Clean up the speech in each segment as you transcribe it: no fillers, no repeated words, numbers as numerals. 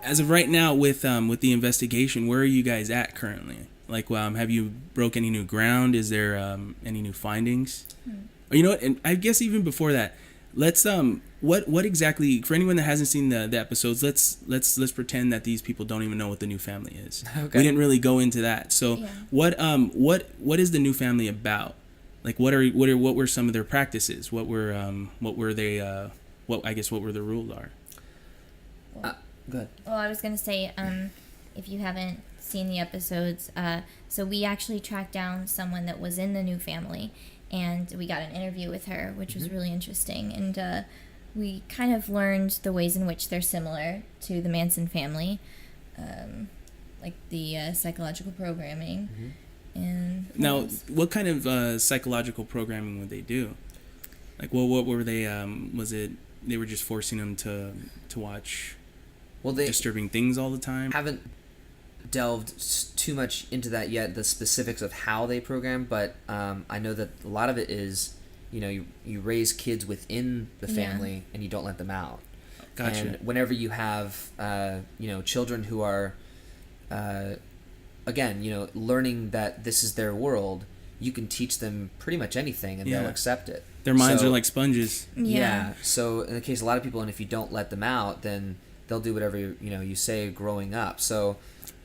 as of right now with the investigation, where are you guys at currently? Like, have you broke any new ground? Is there any new findings? Or, you know what? And I guess even before that, let's what exactly, for anyone that hasn't seen the episodes, let's pretend that these people don't even know what the new family is. Okay. We didn't really go into that. So what is the new family about? Like, what were some of their practices? What were they? What were the rules are? Go ahead. Well, I was gonna say, if you haven't seen the episodes, so we actually tracked down someone that was in the new family, and we got an interview with her, which was really interesting, and we kind of learned the ways in which they're similar to the Manson family, like the psychological programming. And now, what kind of psychological programming would they do? Like, what were they? Was it they were just forcing them to watch disturbing things all the time? Haven't delved too much into that yet, the specifics of how they program, but I know that a lot of it is, you raise kids within the family and you don't let them out. Gotcha. And whenever you have children who are learning that this is their world, you can teach them pretty much anything and they'll accept it. Their minds are like sponges. Yeah. So in the case of a lot of people, and if you don't let them out, then they'll do whatever you say growing up. So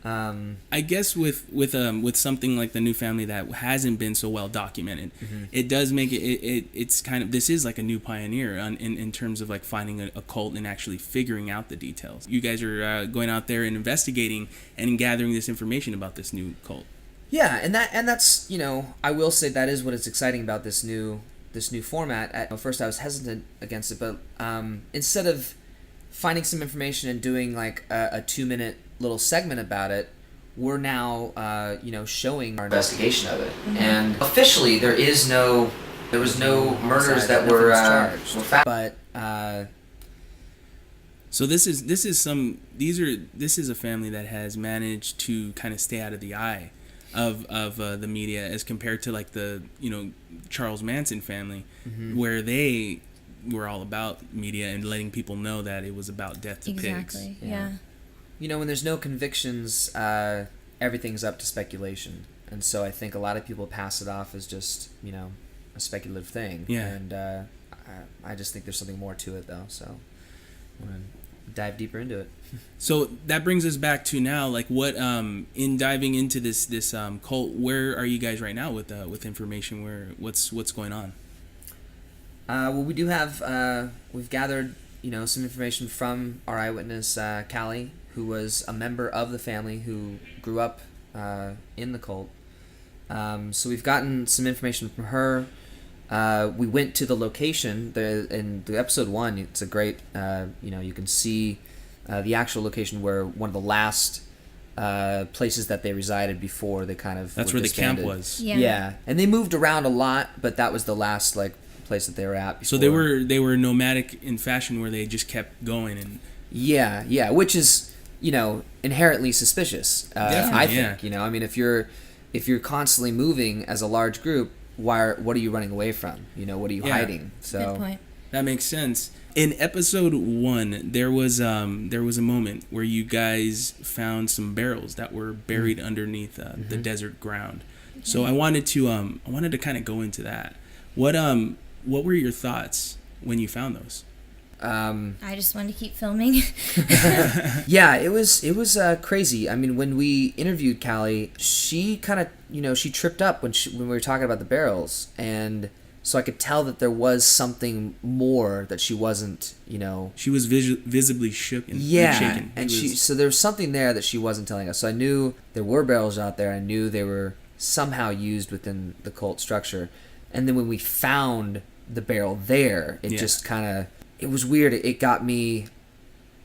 I guess with something like the new family that hasn't been so well documented, it does make it's kind of, this is like a new pioneer in terms of like finding a cult and actually figuring out the details. You guys are going out there and investigating and gathering this information about this new cult. Yeah, and that's I will say that is what is exciting about this new format. At first, I was hesitant against it, but instead of finding some information and doing like a 2-minute little segment about it, we're now showing our investigation of it. And officially, there was no murders that were found. But so this is a family that has managed to kind of stay out of the eye of the media as compared to like the Charles Manson family, where they were all about media and letting people know that it was about death to pigs. Exactly. Yeah. When there's no convictions, everything's up to speculation, and so I think a lot of people pass it off as just a speculative thing. Yeah. And I just think there's something more to it though. So I'm gonna dive deeper into it. So that brings us back to now, like what in diving into this cult, where are you guys right now with information? What's going on? Well, we do have we've gathered some information from our eyewitness Callie, who was a member of the family who grew up in the cult. So we've gotten some information from her. We went to the location. In the episode 1, it's a great, you can see the actual location where one of the last places that they resided before they kind of That's where disbanded. The camp was. Yeah. And they moved around a lot, but that was the last place that they were at before. So they were nomadic in fashion, where they just kept going and which is inherently suspicious. I think I mean, if you're constantly moving as a large group, what are you running away from? What are you hiding? So good point. That makes sense. In episode 1, there was a moment where you guys found some barrels that were buried underneath the desert ground. So I wanted to kind of go into that. What were your thoughts when you found those? I just wanted to keep filming. Yeah, it was crazy. I mean, when we interviewed Callie, she kind of she tripped up when we were talking about the barrels, and so I could tell that there was something more that she wasn't. She was visibly shook and shaken. And so there was something there that she wasn't telling us. So I knew there were barrels out there. I knew they were somehow used within the cult structure. And then when we found the barrel there, it just kind of, it was weird. It got me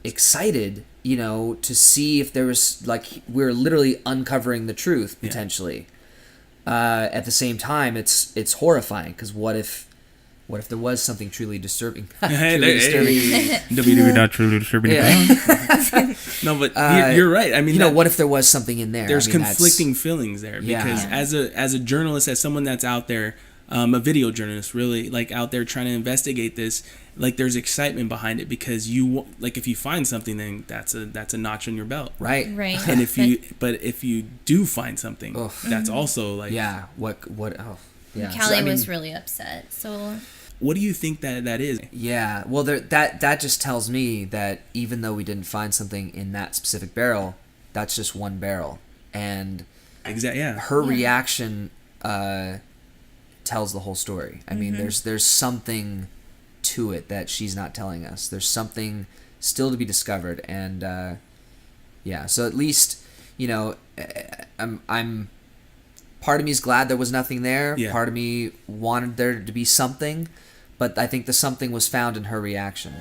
excited, to see if there was, we're literally uncovering the truth, potentially. At the same time, it's horrifying, because what if there was something truly disturbing? WWE not truly disturbing. Yeah. No, but you're right. I mean, what if there was something in there? There's conflicting feelings there, because as a journalist, as someone that's out there, a video journalist, really like out there trying to investigate this. Like there's excitement behind it because like if you find something, then that's a notch on your belt. Right. And if you do find something, that's also like what oh yeah. Callie was really upset. So what do you think that is? Yeah, well, that just tells me that even though we didn't find something in that specific barrel, that's just one barrel, and her reaction tells the whole story. I mean, there's something to it that she's not telling us. There's something still to be discovered, and so at least I'm part of me is glad there was nothing there. Yeah. Part of me wanted there to be something, but I think the something was found in her reaction.